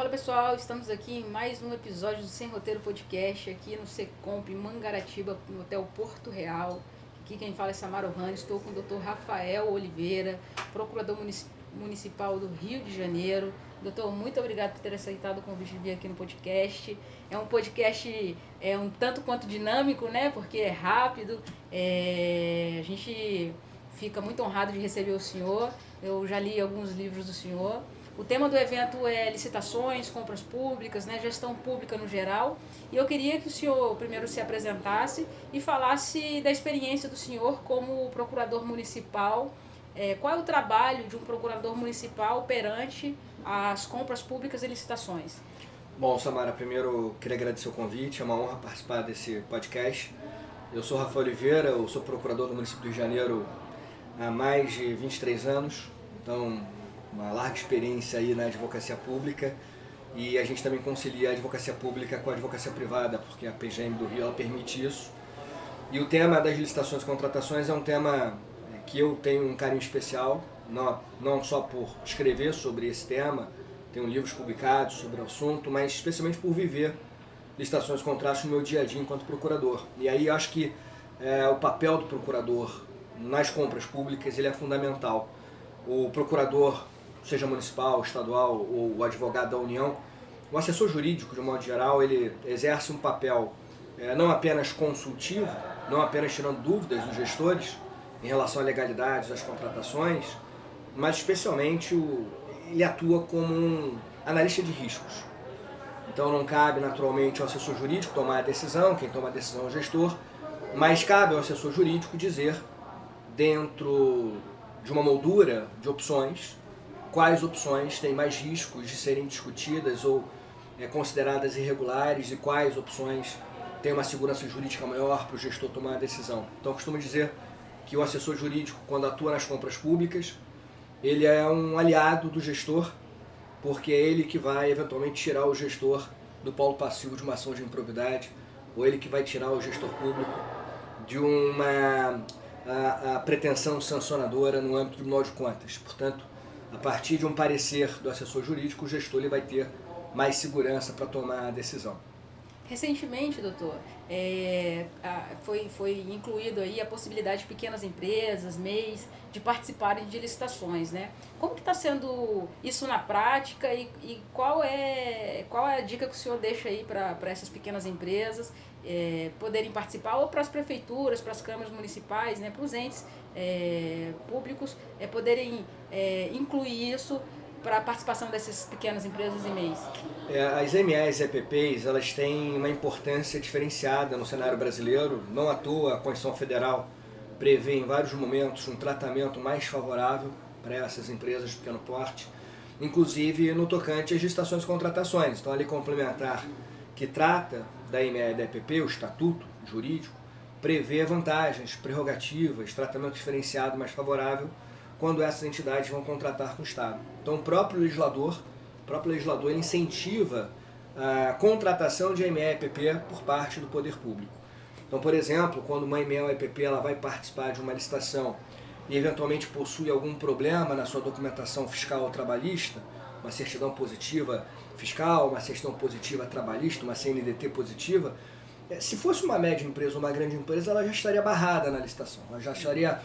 Fala pessoal, estamos aqui em mais um episódio do Sem Roteiro Podcast, aqui no Secomp, em Mangaratiba, no Hotel Porto Real. Aqui quem fala é Samara Ohana, estou com o Dr. Rafael Oliveira, procurador municipal do Rio de Janeiro. Doutor, muito obrigado por ter aceitado o convite de vir aqui no podcast. É um podcast um tanto quanto dinâmico, né? Porque é rápido. A gente fica muito honrado de receber o senhor. Eu já li alguns livros do senhor. O tema do evento é licitações, compras públicas, né, gestão pública no geral. E eu queria que o senhor primeiro se apresentasse e falasse da experiência do senhor como procurador municipal. Qual é o trabalho de um procurador municipal perante as compras públicas e licitações? Bom, Samara, primeiro queria agradecer o convite, é uma honra participar desse podcast. Eu sou Rafael Oliveira, eu sou procurador do município do Rio de Janeiro há mais de 23 anos, então uma larga experiência aí na advocacia pública, e a gente também concilia a advocacia pública com a advocacia privada, porque a PGM do Rio ela permite isso. E o tema das licitações e contratações é um tema que eu tenho um carinho especial, não só por escrever sobre esse tema, tenho livros publicados sobre o assunto, mas especialmente por viver licitações e contratos no meu dia a dia enquanto procurador. E aí acho que o papel do procurador nas compras públicas ele é fundamental. O procurador, seja municipal, estadual ou o advogado da União, o assessor jurídico, de um modo geral, ele exerce um papel não apenas consultivo, não apenas tirando dúvidas dos gestores em relação à legalidade das contratações, mas especialmente ele atua como um analista de riscos. Então não cabe naturalmente ao assessor jurídico tomar a decisão, quem toma a decisão é o gestor, mas cabe ao assessor jurídico dizer, dentro de uma moldura de opções, quais opções têm mais riscos de serem discutidas ou consideradas irregulares e quais opções têm uma segurança jurídica maior para o gestor tomar a decisão. Então eu costumo dizer que o assessor jurídico, quando atua nas compras públicas, ele é um aliado do gestor, porque é ele que vai eventualmente tirar o gestor do polo passivo de uma ação de improbidade, ou ele que vai tirar o gestor público de uma a pretensão sancionadora no âmbito do Tribunal de Contas. Portanto, a partir de um parecer do assessor jurídico, o gestor ele vai ter mais segurança para tomar a decisão. Recentemente, doutor, foi incluído aí a possibilidade de pequenas empresas, MEIs, de participarem de licitações, né? Como que está sendo isso na prática e qual é a dica que o senhor deixa aí para essas pequenas empresas poderem participar, ou para as prefeituras, para as câmaras municipais, né, para os entes públicos poderem incluir isso para a participação dessas pequenas empresas e MEIs? As MEs e EPPs, elas têm uma importância diferenciada no cenário brasileiro. Não à toa, a Constituição Federal prevê em vários momentos um tratamento mais favorável para essas empresas de pequeno porte, inclusive no tocante às licitações e contratações. Então, a lei complementar que trata da ME e da EPP, o estatuto jurídico, prevê vantagens, prerrogativas, tratamento diferenciado mais favorável quando essas entidades vão contratar com o Estado. Então o próprio legislador ele incentiva a contratação de ME e EPP por parte do poder público. Então, por exemplo, quando uma ME ou EPP ela vai participar de uma licitação e eventualmente possui algum problema na sua documentação fiscal ou trabalhista, uma certidão positiva fiscal, uma certidão positiva trabalhista, uma CNDT positiva, se fosse uma média empresa ou uma grande empresa, ela já estaria barrada na licitação, ela já estaria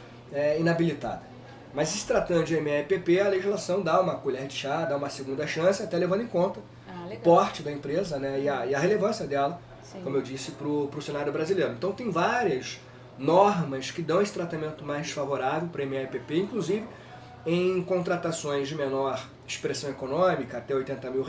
inabilitada. Mas se tratando de ME e EPP, a legislação dá uma colher de chá, dá uma segunda chance, até levando em conta o porte da empresa, né, e a relevância dela, sim, como eu disse, para o cenário brasileiro. Então tem várias normas que dão esse tratamento mais favorável para ME e EPP, inclusive em contratações de menor expressão econômica, até R$80 mil.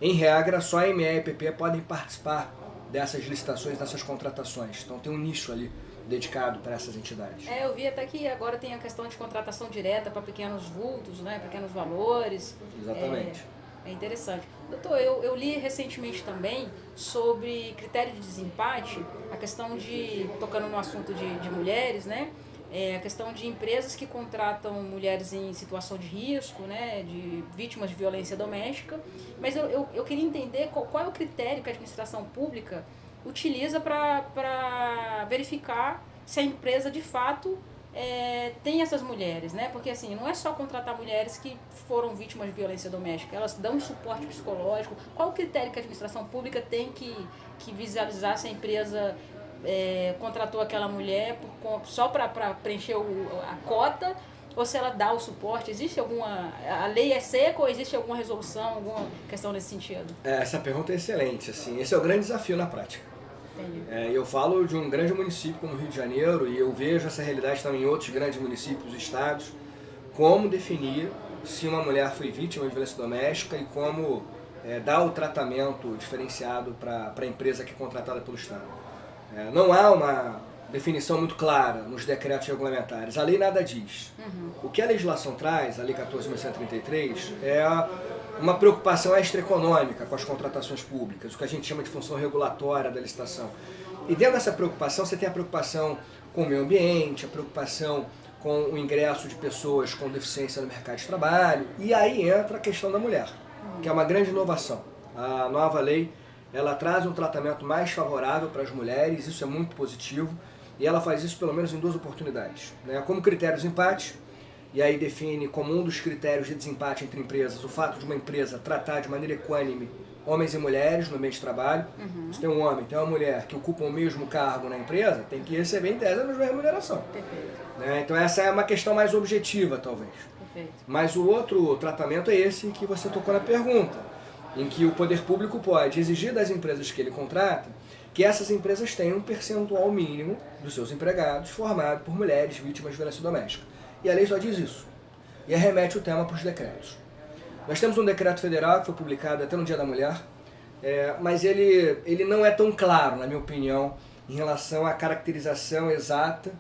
Em regra, só ME e EPP podem participar dessas licitações, dessas contratações. Então tem um nicho ali dedicado para essas entidades. Eu vi até que agora tem a questão de contratação direta para pequenos vultos, né, pequenos valores. Exatamente. É interessante. Doutor, eu li recentemente também sobre critério de desempate, a questão de, tocando no assunto de mulheres, né, a questão de empresas que contratam mulheres em situação de risco, né, de vítimas de violência doméstica, mas eu queria entender qual é o critério que a administração pública utiliza para verificar se a empresa de fato tem essas mulheres, né? Porque assim, não é só contratar mulheres que foram vítimas de violência doméstica, elas dão suporte psicológico. Qual o critério que a administração pública tem que visualizar se a empresa contratou aquela mulher só para preencher a cota, ou se ela dá o suporte? Existe alguma... A lei é seca ou existe alguma resolução, alguma questão nesse sentido? Essa pergunta é excelente, assim, esse é o grande desafio na prática. Eu falo de um grande município como o Rio de Janeiro e eu vejo essa realidade também em outros grandes municípios e estados, como definir se uma mulher foi vítima de violência doméstica e como dar o tratamento diferenciado para a empresa que é contratada pelo Estado. Não há uma definição muito clara nos decretos regulamentares, a lei nada diz. O que a legislação traz, a Lei 14.133, é uma preocupação extraeconômica com as contratações públicas, o que a gente chama de função regulatória da licitação. E dentro dessa preocupação, você tem a preocupação com o meio ambiente, a preocupação com o ingresso de pessoas com deficiência no mercado de trabalho, e aí entra a questão da mulher, que é uma grande inovação. A nova lei, ela traz um tratamento mais favorável para as mulheres, isso é muito positivo, e ela faz isso pelo menos em 2 oportunidades. Como critério de empate, e aí define como um dos critérios de desempate entre empresas o fato de uma empresa tratar de maneira equânime homens e mulheres no ambiente de trabalho. Se tem um homem, tem uma mulher que ocupam o mesmo cargo na empresa, tem que receber em tese a mesma remuneração. Então essa é uma questão mais objetiva, talvez. Mas o outro tratamento é esse que você tocou na pergunta, em que o poder público pode exigir das empresas que ele contrata que essas empresas tenham um percentual mínimo dos seus empregados formado por mulheres vítimas de violência doméstica. E a lei só diz isso. E remete o tema para os decretos. Nós temos um decreto federal que foi publicado até no Dia da Mulher, mas ele não é tão claro, na minha opinião, em relação à caracterização exata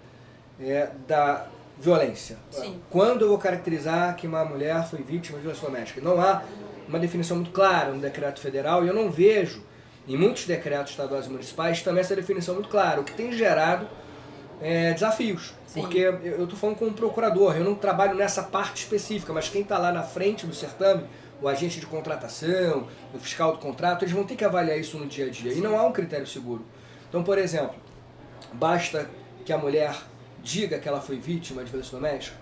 da violência. Sim. Quando eu vou caracterizar que uma mulher foi vítima de violência doméstica? Não há uma definição muito clara no decreto federal e eu não vejo em muitos decretos estaduais e municipais também essa definição muito clara, o que tem gerado desafios. Sim. Porque eu estou falando como procurador, eu não trabalho nessa parte específica, mas quem está lá na frente do certame, o agente de contratação, o fiscal do contrato, eles vão ter que avaliar isso no dia a dia. Sim. E não há um critério seguro. Então, por exemplo, basta que a mulher diga que ela foi vítima de violência doméstica?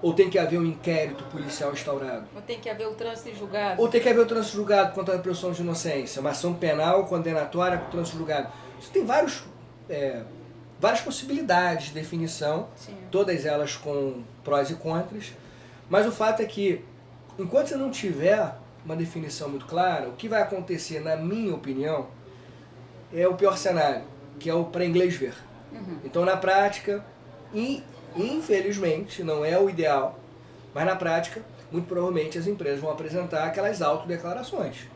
Ou tem que haver um inquérito policial instaurado? Ou tem que haver o trânsito julgado? Ou tem que haver o trânsito julgado contra a presunção de inocência, uma ação penal condenatória com o trânsito julgado. Você tem várias possibilidades de definição, Sim. Todas elas com prós e contras, mas o fato é que, enquanto você não tiver uma definição muito clara, o que vai acontecer, na minha opinião, é o pior cenário, que é o para inglês ver. Então, na prática, infelizmente, não é o ideal, mas na prática, muito provavelmente as empresas vão apresentar aquelas autodeclarações,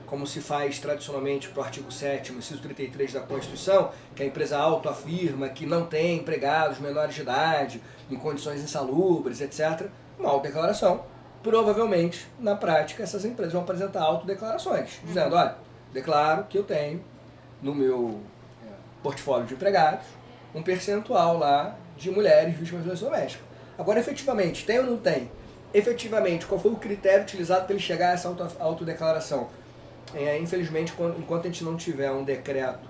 como se faz tradicionalmente para o artigo 7º, inciso 33 da Constituição, que a empresa autoafirma que não tem empregados menores de idade, em condições insalubres, etc. Uma autodeclaração. Provavelmente, na prática, essas empresas vão apresentar autodeclarações, dizendo, olha, declaro que eu tenho no meu portfólio de empregados um percentual lá de mulheres vítimas de violência doméstica. Agora, efetivamente, tem ou não tem? Efetivamente, qual foi o critério utilizado para ele chegar a essa autodeclaração? Infelizmente, enquanto a gente não tiver um decreto,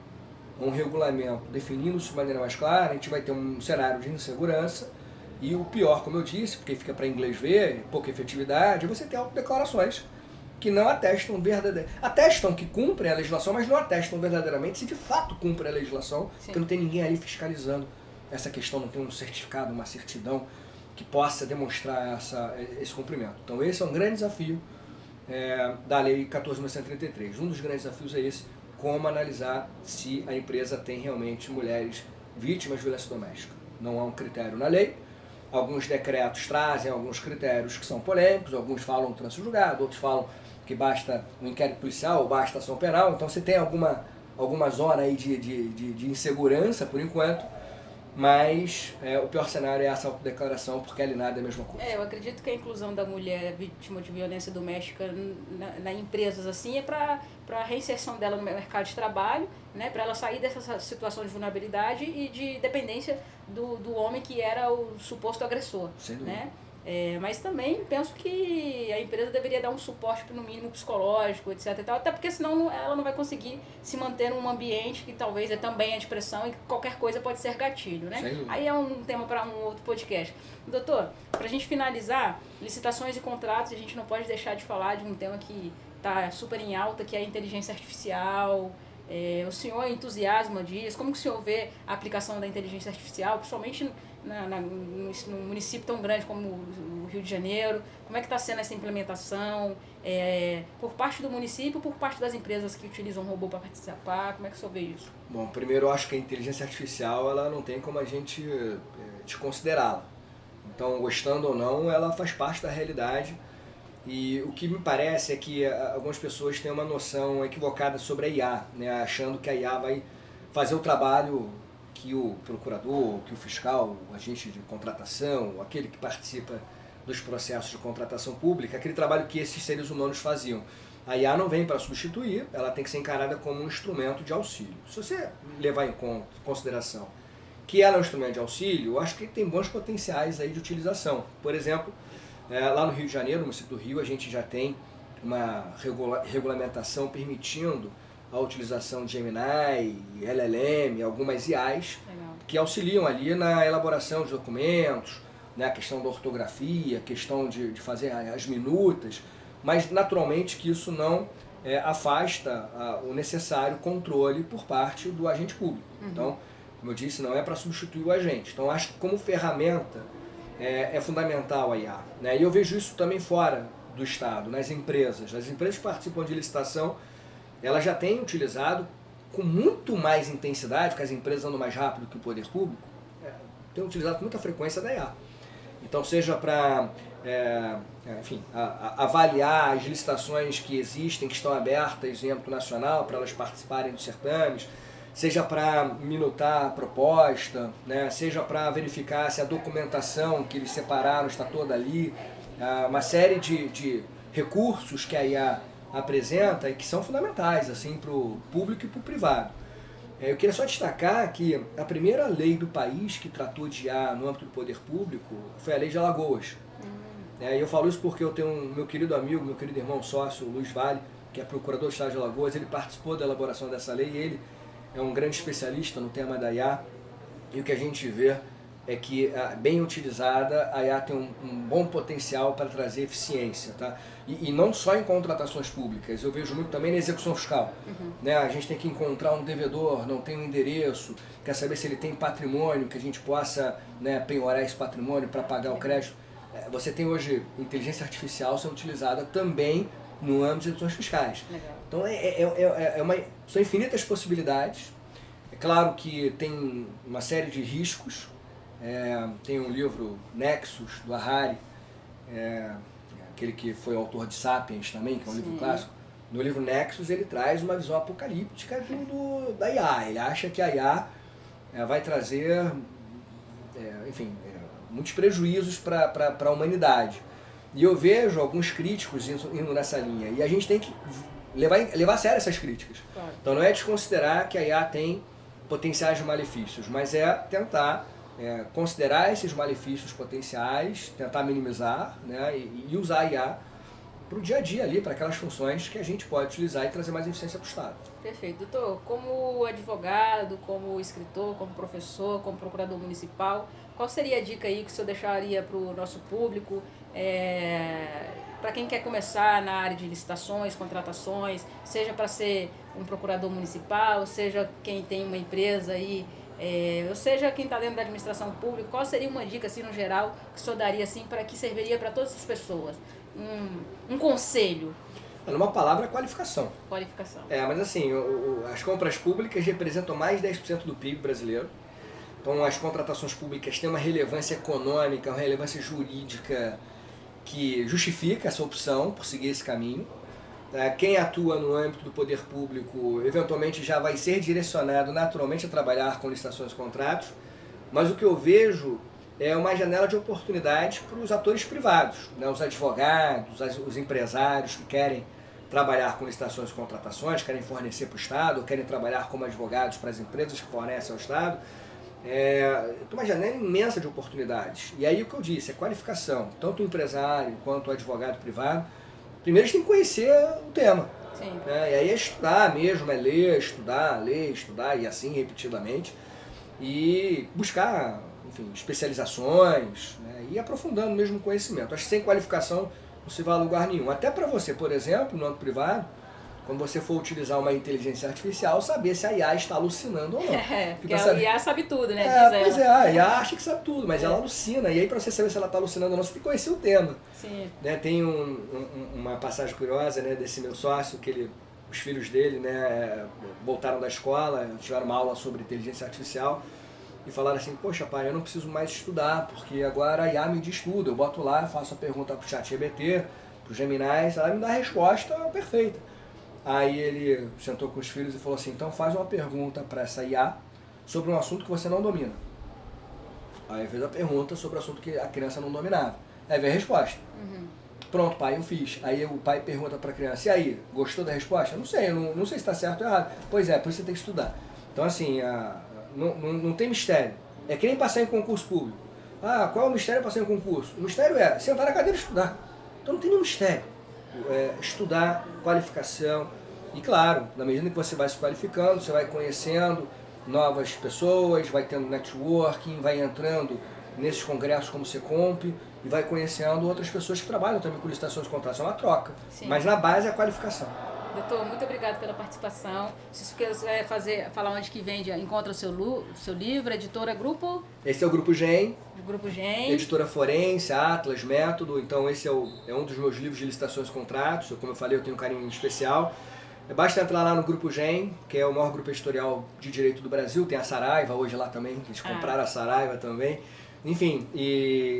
um regulamento definindo isso de maneira mais clara, a gente vai ter um cenário de insegurança e o pior, como eu disse, porque fica para inglês ver, pouca efetividade, é você ter autodeclarações que não atestam verdadeiramente, atestam que cumprem a legislação, mas não atestam verdadeiramente se de fato cumprem a legislação, porque não tem ninguém ali fiscalizando essa questão, não tem um certificado, uma certidão que possa demonstrar esse cumprimento. Então esse é um grande desafio da Lei 14.133. Um dos grandes desafios é esse, como analisar se a empresa tem realmente mulheres vítimas de violência doméstica. Não há um critério na lei, alguns decretos trazem alguns critérios que são polêmicos, alguns falam trânsito julgado, outros falam que basta um inquérito policial ou basta ação penal, então você tem alguma zona aí de insegurança por enquanto, mas o pior cenário é essa autodeclaração, porque ali nada é a mesma coisa. Eu acredito que a inclusão da mulher vítima de violência doméstica na empresas assim é para a reinserção dela no mercado de trabalho, né, para ela sair dessa situação de vulnerabilidade e de dependência do homem que era o suposto agressor. Sem dúvida. Né? Mas também penso que a empresa deveria dar um suporte, no mínimo, psicológico, etc. E tal, até porque senão ela não vai conseguir se manter num ambiente que talvez é também a expressão e que qualquer coisa pode ser gatilho, né? Aí é um tema para um outro podcast. Doutor, para a gente finalizar, licitações e contratos, a gente não pode deixar de falar de um tema que está super em alta, que é a inteligência artificial. O senhor entusiasma disso? Como que o senhor vê a aplicação da inteligência artificial, principalmente num município tão grande como o Rio de Janeiro? Como é que está sendo essa implementação por parte do município, por parte das empresas que utilizam robô para participar? Como é que o senhor vê isso? Bom, primeiro eu acho que a inteligência artificial ela não tem como a gente desconsiderá-la. Então, gostando ou não, ela faz parte da realidade. E o que me parece é que algumas pessoas têm uma noção equivocada sobre a IA, né? Achando que a IA vai fazer o trabalho que o procurador, que o fiscal, o agente de contratação, aquele que participa dos processos de contratação pública, aquele trabalho que esses seres humanos faziam. A IA não vem para substituir, ela tem que ser encarada como um instrumento de auxílio. Se você levar em consideração que ela é um instrumento de auxílio, eu acho que tem bons potenciais aí de utilização. Por exemplo, lá no Rio de Janeiro, no município do Rio, a gente já tem uma regulamentação permitindo a utilização de Gemini, LLM, algumas IAs, que auxiliam ali na elaboração de documentos, né, a questão da ortografia, a questão de fazer as minutas, mas naturalmente que isso não afasta o necessário controle por parte do agente público. Então, como eu disse, não é para substituir o agente. Então, acho que como ferramenta é fundamental a IA. Né? E eu vejo isso também fora do Estado, nas empresas. As empresas que participam de licitação, elas já têm utilizado com muito mais intensidade, porque as empresas andam mais rápido que o poder público, têm utilizado com muita frequência da IA. Então, seja para avaliar as licitações que existem, que estão abertas em âmbito nacional, para elas participarem dos certames, seja para minutar a proposta, né? Seja para verificar se a documentação que eles separaram está toda ali, uma série de recursos que a IA apresenta e que são fundamentais assim, para o público e para o privado. Eu queria só destacar que a primeira lei do país que tratou de IA no âmbito do poder público foi a Lei de Alagoas. E eu falo isso porque eu tenho meu querido amigo, meu querido irmão sócio, o Luiz Vale, que é procurador do Estado de Alagoas, ele participou da elaboração dessa lei e ele é um grande especialista no tema da IA, e o que a gente vê é que, bem utilizada, a IA tem um bom potencial para trazer eficiência. Tá? E não só em contratações públicas, eu vejo muito também na execução fiscal. Né? A gente tem que encontrar um devedor, não tem um endereço, quer saber se ele tem patrimônio, que a gente possa, né, penhorar esse patrimônio para pagar o crédito. Você tem hoje inteligência artificial sendo utilizada também no âmbito de execuções fiscais. Legal. Então são infinitas possibilidades. É claro que tem uma série de riscos. Tem um livro, Nexus, do Harari, aquele que foi autor de Sapiens também, que é um livro clássico. No livro Nexus ele traz uma visão apocalíptica da IA. Ele acha que a IA vai trazer muitos prejuízos para a humanidade. E eu vejo alguns críticos indo nessa linha. E a gente tem que levar a sério essas críticas. Claro. Então não é desconsiderar que a IA tem potenciais de malefícios, mas é tentar considerar esses malefícios potenciais, tentar minimizar, né, e usar a IA para o dia a dia ali, para aquelas funções que a gente pode utilizar e trazer mais eficiência para o Estado. Perfeito. Doutor, como advogado, como escritor, como professor, como procurador municipal, qual seria a dica aí que o senhor deixaria para o nosso público, para quem quer começar na área de licitações, contratações, seja para ser um procurador municipal, seja quem tem uma empresa aí, ou seja quem está dentro da administração pública, qual seria uma dica assim no geral que o senhor daria assim para que serviria para todas as pessoas? Um conselho. Numa palavra, qualificação. Qualificação. Mas assim, as compras públicas representam mais de 10% do PIB brasileiro. Então as contratações públicas têm uma relevância econômica, uma relevância jurídica que justifica essa opção por seguir esse caminho. Quem atua no âmbito do poder público eventualmente já vai ser direcionado naturalmente a trabalhar com licitações e contratos, mas o que eu vejo é uma janela de oportunidade para os atores privados, né? Os advogados, os empresários que querem trabalhar com licitações e contratações, querem fornecer para o Estado, querem trabalhar como advogados para as empresas que fornecem ao Estado. tem uma janela imensa de oportunidades. E aí o que eu disse, é qualificação, tanto o empresário quanto o advogado privado. Primeiro eles têm que conhecer o tema. Sim. Né? E aí é estudar mesmo, é ler, estudar, e assim repetidamente. E buscar, enfim, especializações, né? E ir aprofundando mesmo o conhecimento. Acho que sem qualificação não se vai a lugar nenhum. Até para você, por exemplo, no âmbito privado, quando você for utilizar uma inteligência artificial, saber se a IA está alucinando ou não. Porque a IA sabe tudo, né? Pois é, a IA acha que sabe tudo, mas ela alucina. E aí, para você saber se ela está alucinando ou não, você tem que conhecer o tema. Sim. Né? Tem uma passagem curiosa, né, desse meu sócio, que os filhos dele, né, voltaram da escola, tiveram uma aula sobre inteligência artificial e falaram assim, poxa pai, eu não preciso mais estudar, porque agora a IA me diz tudo. Eu boto lá, faço a pergunta para o ChatGPT, para o Gemini, ela me dá a resposta perfeita. Aí ele sentou com os filhos e falou assim, então faz uma pergunta para essa IA sobre um assunto que você não domina. Aí fez a pergunta sobre o assunto que a criança não dominava. Aí veio a resposta. Pronto, pai, eu fiz. Aí o pai pergunta para a criança, e aí, gostou da resposta? Não sei, não sei se está certo ou errado. Pois é, por isso você tem que estudar. Então assim, não tem mistério. É que nem passar em concurso público. Ah, qual é o mistério para passar em concurso? O mistério é sentar na cadeira e estudar. Então não tem nenhum mistério. Estudar, qualificação, e claro, na medida que você vai se qualificando, você vai conhecendo novas pessoas, vai tendo networking, vai entrando nesses congressos como o Secomp e vai conhecendo outras pessoas que trabalham também com licitações de contratos, é uma troca. Sim. Mas na base é a qualificação. Doutor, muito obrigado pela participação. Se você quiser falar onde que vende, encontra o seu livro, editora Grupo... Esse é o Grupo GEM. Grupo GEM. Editora Forense, Atlas, Método. Então esse é um dos meus livros de licitações e contratos. Como eu falei, eu tenho um carinho especial. Basta entrar lá no Grupo GEM, que é o maior grupo editorial de direito do Brasil. Tem a Saraiva hoje lá também, eles compraram a Saraiva também. Enfim,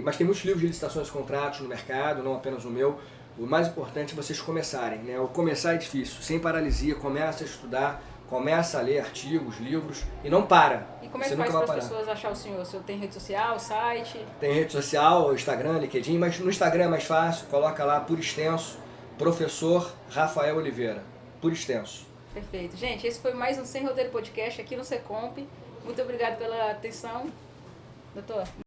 mas tem muitos livros de licitações e contratos no mercado, não apenas o meu. O mais importante é vocês começarem, né? O começar é difícil, sem paralisia, começa a estudar, começa a ler artigos, livros e não para. E como é que faz para as pessoas achar o senhor? O senhor tem rede social, site? Tem rede social, Instagram, LinkedIn, mas no Instagram é mais fácil, coloca lá por extenso, Professor Rafael Oliveira, por extenso. Perfeito. Gente, esse foi mais um Sem Roteiro Podcast aqui no Secomp. Muito obrigado pela atenção. Doutor.